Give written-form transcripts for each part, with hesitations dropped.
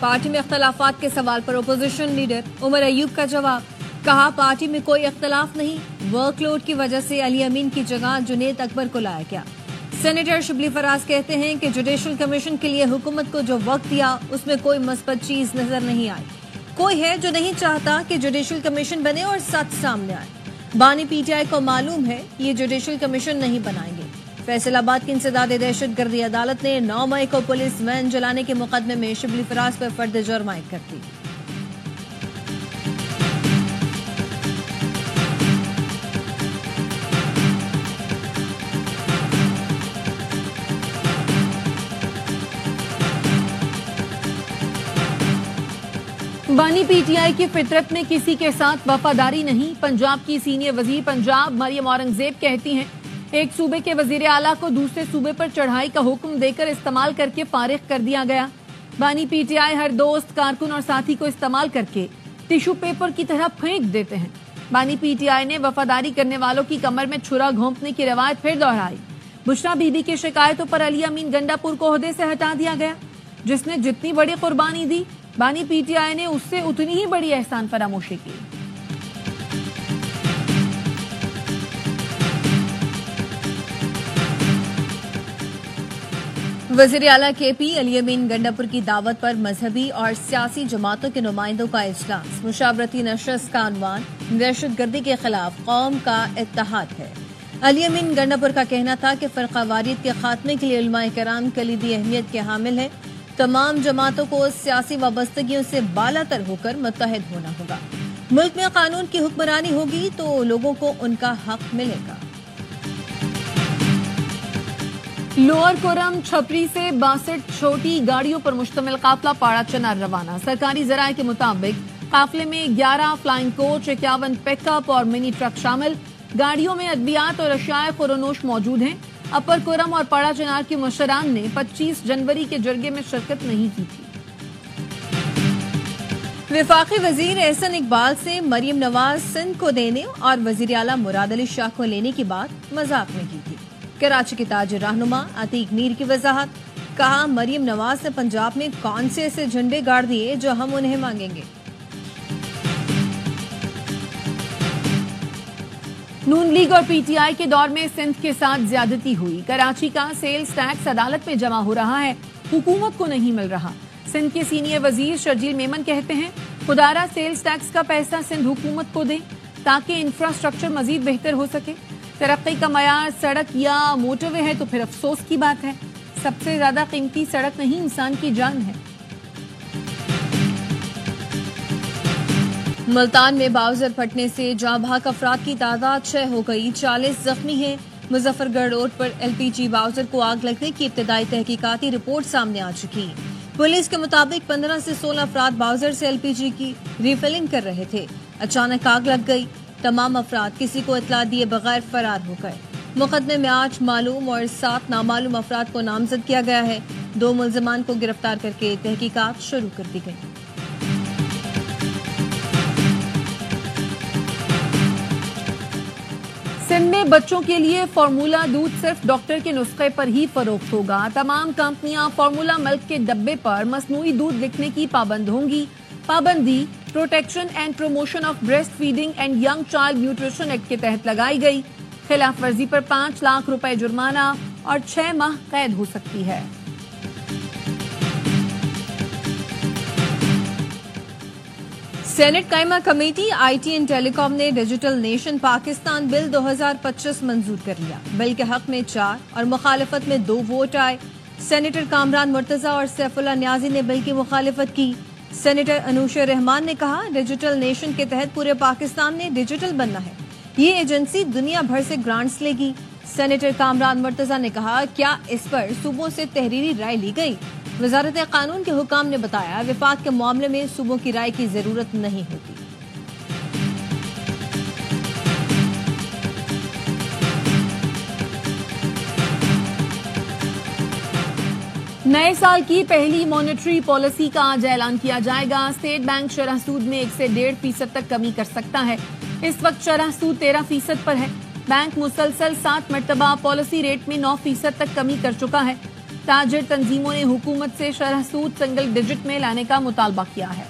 Party میں اختلافات کے سوال پر اپوزیشن لیڈر عمر ایوب کا جواب، کہا پارٹی میں کوئی اختلاف نہیں، ورک لوڈ کی وجہ سے علی امین کی جگہ جنید اکبر کو لایا گیا۔ سینیٹر شبلی فراز کہتے ہیں کہ جوڈیشل کمیشن کے لیے حکومت کو جو وقت دیا اس میں کوئی مثبت چیز نظر نہیں آئی۔ کوئی ہے جو نہیں چاہتا کہ جوڈیشل کمیشن بنے اور سچ سامنے آئے۔ بانی پی ٹی آئی کو معلوم ہے یہ جوڈیشل کمیشن نہیں بنائیں گے۔ فیصل آباد کی انسداد دہشت گردی عدالت نے 9 مئی کو پولیس وین جلانے کے مقدمے میں شبلی فراز پر فرد جرم عائد کر دی۔ بانی پی ٹی آئی کی فطرت میں کسی کے ساتھ وفاداری نہیں، پنجاب کی سینئر وزیر پنجاب مریم اورنگزیب کہتی ہیں ایک صوبے کے وزیر اعلیٰ کو دوسرے صوبے پر چڑھائی کا حکم دے کر استعمال کر کے فارغ کر دیا گیا۔ بانی پی ٹی آئی ہر دوست، کارکن اور ساتھی کو استعمال کر کے ٹیشو پیپر کی طرح پھینک دیتے ہیں۔ بانی پی ٹی آئی نے وفاداری کرنے والوں کی کمر میں چھرا گھونپنے کی روایت پھر دہرائی۔ بشرا بی بی کی شکایتوں پر علی امین گنڈا پور کو عہدے سے ہٹا دیا گیا، جس نے جتنی بڑی قربانی دی بانی پی ٹی آئی نے اس سے اتنی ہی بڑی احسان فراموشی کی۔ وزیر اعلیٰ کے پی علی امین گنڈا پور کی دعوت پر مذہبی اور سیاسی جماعتوں کے نمائندوں کا اجلاس، مشاورتی نشست کا عنوان دہشت گردی کے خلاف قوم کا اتحاد ہے۔ علی امین گنڈا پور کا کہنا تھا کہ فرقہ واریت کے خاتمے کے لیے علماء کرام کلیدی اہمیت کے حامل ہیں۔ تمام جماعتوں کو سیاسی وابستگیوں سے بالا تر ہو کر متحد ہونا ہوگا۔ ملک میں قانون کی حکمرانی ہوگی تو لوگوں کو ان کا حق ملے گا۔ لوئر کورم چھپری سے 62 چھوٹی گاڑیوں پر مشتمل قافلہ پاڑا چنار روانہ۔ سرکاری ذرائع کے مطابق قافلے میں 11 فلائنگ کوچ، 51 پک اپ اور منی ٹرک شامل۔ گاڑیوں میں ادویات اور اشیاء خورونوش موجود ہیں۔ اپر کورم اور پاڑا چنار کے مشران نے 25 جنوری کے جرگے میں شرکت نہیں کی تھی۔ وفاقی وزیر احسن اقبال سے مریم نواز سندھ کو دینے اور وزیر اعلیٰ مراد علی شاہ کو لینے کی بات مذاق میں کی تھی۔ کراچی کے تاجر رہنما عتیق میر کی وضاحت، کہا مریم نواز نے پنجاب میں کون سے ایسے جھنڈے گاڑ دیے جو ہم انہیں مانگیں گے۔ نون لیگ اور پی ٹی آئی کے دور میں سندھ کے ساتھ زیادتی ہوئی۔ کراچی کا سیلز ٹیکس عدالت میں جمع ہو رہا ہے، حکومت کو نہیں مل رہا۔ سندھ کے سینئر وزیر شرجیل میمن کہتے ہیں خدارہ سیلز ٹیکس کا پیسہ سندھ حکومت کو دیں تاکہ انفراسٹرکچر مزید بہتر ہو سکے۔ ترقی کا معیار سڑک یا موٹر وے ہے تو پھر افسوس کی بات ہے۔ سب سے زیادہ قیمتی سڑک نہیں، انسان کی جان ہے۔ ملتان میں باؤزر پھٹنے سے جاں بحق افراد کی تعداد 6 ہو گئی، 40 زخمی ہیں۔ مظفر گڑھ روڈ پر ایل پی جی باؤزر کو آگ لگنے کی ابتدائی تحقیقاتی رپورٹ سامنے آ چکی۔ پولیس کے مطابق 15 سے 16 افراد باؤزر سے ایل پی جی کی ریفلنگ کر رہے تھے، اچانک آگ لگ گئی۔ تمام افراد کسی کو اطلاع دیے بغیر فرار ہو گئے۔ مقدمے میں 8 معلوم اور 7 نامعلوم افراد کو نامزد کیا گیا ہے۔ 2 ملزمان کو گرفتار کر کے تحقیقات شروع کر دی گئی۔ سندھ میں بچوں کے لیے فارمولا دودھ صرف ڈاکٹر کے نسخے پر ہی فروخت ہوگا۔ تمام کمپنیاں فارمولا ملک کے ڈبے پر مصنوعی دودھ لکھنے کی پابند ہوں گی۔ پابندی protection and promotion of breast feeding and young child nutrition act کے تحت لگائی گئی۔ خلاف ورزی پر 5 لاکھ روپے جرمانہ اور 6 ماہ قید ہو سکتی ہے۔ سینٹ قائمہ کمیٹی آئی ٹی اینڈ ٹیلی کام نے ڈیجیٹل نیشن پاکستان بل 2025 منظور کر لیا۔ بل کے حق میں 4 اور مخالفت میں 2 ووٹ آئے۔ سینیٹر کامران مرتضی اور سیف اللہ نیازی نے بل کی مخالفت کی۔ سینیٹر انوشا رحمان نے کہا ڈیجیٹل نیشن کے تحت پورے پاکستان نے ڈیجیٹل بننا ہے، یہ ایجنسی دنیا بھر سے گرانٹس لے گی۔ سینیٹر کامران مرتضی نے کہا کیا اس پر صوبوں سے تحریری رائے لی گئی؟ وزارت قانون کے حکام نے بتایا وفاق کے معاملے میں صوبوں کی رائے کی ضرورت نہیں ہوتی۔ نئے سال کی پہلی مانیٹری پالیسی کا آج اعلان کیا جائے گا۔ اسٹیٹ بینک شرح سود میں 1 سے 1.5% تک کمی کر سکتا ہے۔ اس وقت شرح سود 13% پر ہے۔ بینک مسلسل 7 مرتبہ پالیسی ریٹ میں 9% تک کمی کر چکا ہے۔ تاجر تنظیموں نے حکومت سے شرح سود سنگل ڈیجٹ میں لانے کا مطالبہ کیا ہے۔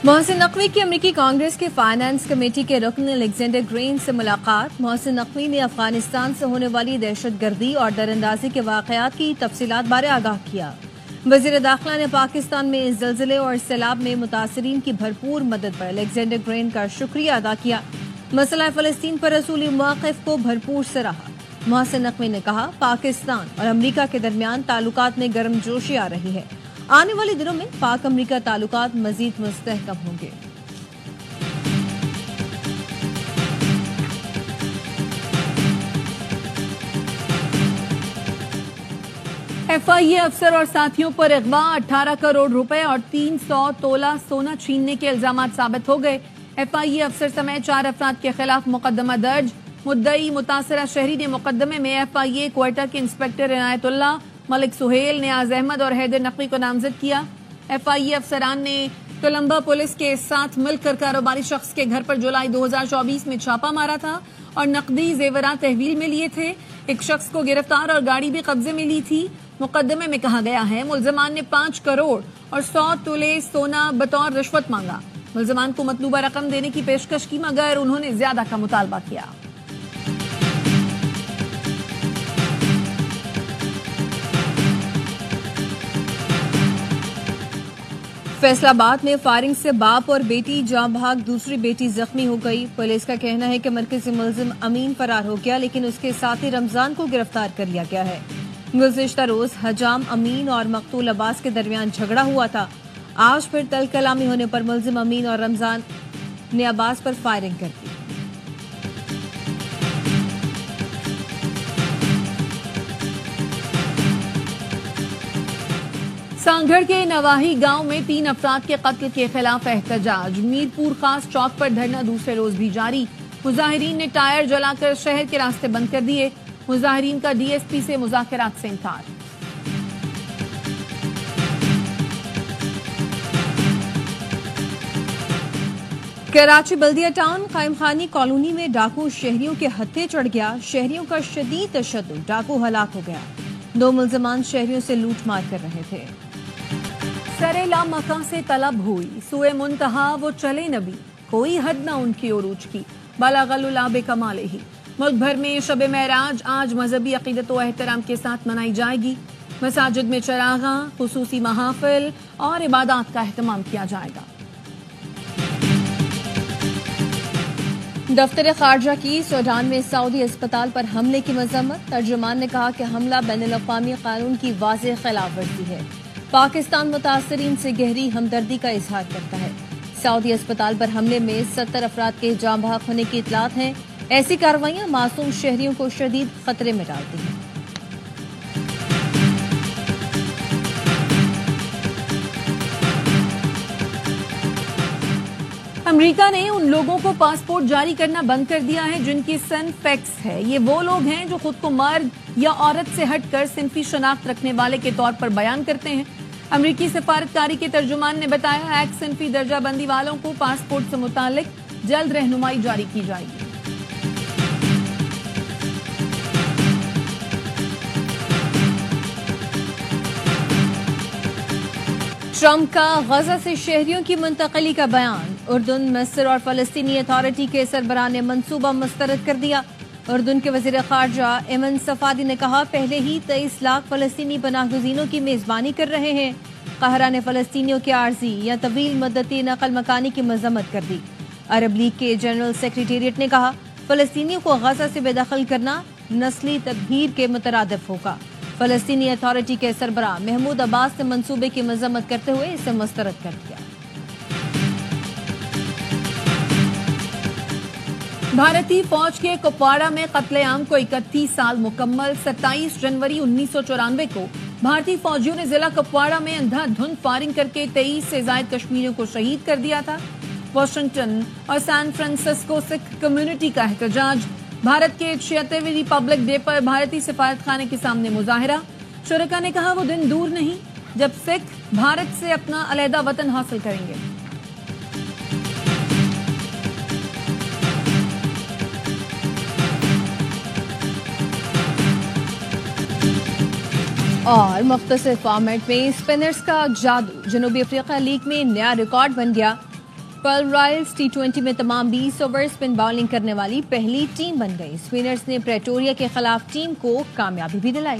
محسن نقوی کی امریکی کانگریس کے فائنانس کمیٹی کے رکن الیگزینڈر گرین سے ملاقات۔ محسن نقوی نے افغانستان سے ہونے والی دہشت گردی اور در اندازی کے واقعات کی تفصیلات بارے آگاہ کیا۔ وزیر داخلہ نے پاکستان میں زلزلے اور سیلاب میں متاثرین کی بھرپور مدد پر الیگزینڈر گرین کا شکریہ ادا کیا۔ مسئلہ فلسطین پر اصولی موقف کو بھرپور سراہا۔ محسن نقوی نے کہا، پاکستان اور امریکہ کے درمیان تعلقات میں گرم جوشی آ رہی ہے۔ آنے والے دنوں میں پاک امریکہ تعلقات مزید مستحکم ہوں گے۔ ایف آئی اے افسر اور ساتھیوں پر اغوا، 18 کروڑ روپے اور 300 تولہ سونا چھیننے کے الزامات ثابت ہو گئے۔ ایف آئی اے افسر سمیت 4 افراد کے خلاف مقدمہ درج۔ مدعی متاثرہ شہری نے مقدمے میں ایف آئی اے کوئٹہ کے انسپکٹر عنایت اللہ، ملک سہیل، نیاز احمد اور حیدر نقوی کو نامزد کیا۔ ایف آئی اے افسران نے کولمبا پولیس کے ساتھ مل کر کاروباری شخص کے گھر پر جولائی 2024 میں چھاپہ مارا تھا اور نقدی زیورات تحویل میں لیے تھے۔ ایک شخص کو گرفتار اور گاڑی بھی قبضے میں لی تھی۔ مقدمے میں کہا گیا ہے، ملزمان نے 5 کروڑ اور 100 تولے سونا بطور رشوت مانگا۔ ملزمان کو مطلوبہ رقم دینے کی پیشکش کی مگر انہوں نے زیادہ کا مطالبہ کیا۔ فیصل آباد میں فائرنگ سے باپ اور بیٹی جاں بحق، دوسری بیٹی زخمی ہو گئی۔ پولیس کا کہنا ہے کہ مرکزی ملزم امین فرار ہو گیا لیکن اس کے ساتھی رمضان کو گرفتار کر لیا گیا ہے۔ گزشتہ روز حجام امین اور مقتول عباس کے درمیان جھگڑا ہوا تھا۔ آج پھر تل کلامی ہونے پر ملزم امین اور رمضان نے عباس پر فائرنگ کر دی۔ سانگھڑ کے نواحی گاؤں میں 3 افراد کے قتل کے خلاف احتجاج۔ میرپور خاص چوک پر دھرنا دوسرے روز بھی جاری۔ مظاہرین نے ٹائر جلا کر شہر کے راستے بند کر دیے۔ مظاہرین کا ڈی ایس پی سے مذاکرات سے انکار۔ کراچی بلدیہ ٹاؤن قائم خانی کالونی میں ڈاکو شہریوں کے ہتھے چڑھ گیا۔ شہریوں کا شدید تشدد، ڈاکو ہلاک ہو گیا۔ 2 ملزمان شہریوں سے لوٹ مار کر رہے تھے۔ سرے لامکاں سے طلب ہوئی، سوئے منتہا وہ چلے نبی، کوئی حد نہ ان کی عروج کی، بلغ العلا بکمالہ ہی۔ ملک بھر میں شب معراج آج مذہبی عقیدت و احترام کے ساتھ منائی جائے گی۔ مساجد میں چراغاں، خصوصی محافل اور عبادات کا اہتمام کیا جائے گا۔ دفتر خارجہ کی سوڈان میں سعودی اسپتال پر حملے کی مذمت۔ ترجمان نے کہا کہ حملہ بین الاقوامی قانون کی واضح خلاف ورزی ہے۔ پاکستان متاثرین سے گہری ہمدردی کا اظہار کرتا ہے۔ سعودی اسپتال پر حملے میں 70 افراد کے جاں بحق ہونے کی اطلاعات ہیں۔ ایسی کارروائیاں معصوم شہریوں کو شدید خطرے میں ڈالتی ہیں۔ امریکہ نے ان لوگوں کو پاسپورٹ جاری کرنا بند کر دیا ہے جن کی سن فیکس ہے۔ یہ وہ لوگ ہیں جو خود کو مرد یا عورت سے ہٹ کر صنفی شناخت رکھنے والے کے طور پر بیان کرتے ہیں۔ امریکی سفارتکاری کے ترجمان نے بتایا، ایک صنفی درجہ بندی والوں کو پاسپورٹ سے متعلق جلد رہنمائی جاری کی جائے گی۔ ٹرمپ کا غزہ سے شہریوں کی منتقلی کا بیان۔ اردن، مصر اور فلسطینی اتھارٹی کے سربراہ نے منصوبہ مسترد کر دیا۔ اردن کے وزیر خارجہ ایمن صفادی نے کہا، پہلے ہی 23 لاکھ فلسطینی پناہ گزینوں کی میزبانی کر رہے ہیں۔ قاہرہ نے فلسطینیوں کے عارضی یا طویل مدتی نقل مکانی کی مذمت کر دی۔ عرب لیگ کے جنرل سیکریٹریٹ نے کہا، فلسطینیوں کو غزہ سے بے دخل کرنا نسلی تدبیر کے مترادف ہوگا۔ فلسطینی اتھارٹی کے سربراہ محمود عباس نے منصوبے کی مذمت کرتے ہوئے اسے مسترد کر دیا۔ بھارتی فوج کے کپواڑہ میں قتل عام کو 31 سال مکمل۔ 27 جنوری 1994 کو بھارتی فوجیوں نے ضلع کپواڑہ میں اندھا دھند فائرنگ کر کے 23 سے زائد کشمیریوں کو شہید کر دیا تھا۔ واشنگٹن اور سان فرانسسکو سکھ کمیونٹی کا احتجاج۔ بھارت کے 76ویں ریپبلک ڈے پر بھارتی سفارت خانے کے سامنے مظاہرہ۔ شرکا نے کہا، وہ دن دور نہیں جب سکھ بھارت سے اپنا علیحدہ وطن حاصل کریں گے۔ اور مختصر فارمیٹ میں اسپنرز کا جادو، جنوبی افریقہ لیگ میں نیا ریکارڈ بن گیا۔ پرل رائلز T20 میں تمام 20 اوور اسپن باؤلنگ کرنے والی پہلی ٹیم بن گئی۔ اسپنرز نے پریٹوریا کے خلاف ٹیم کو کامیابی بھی دلائی۔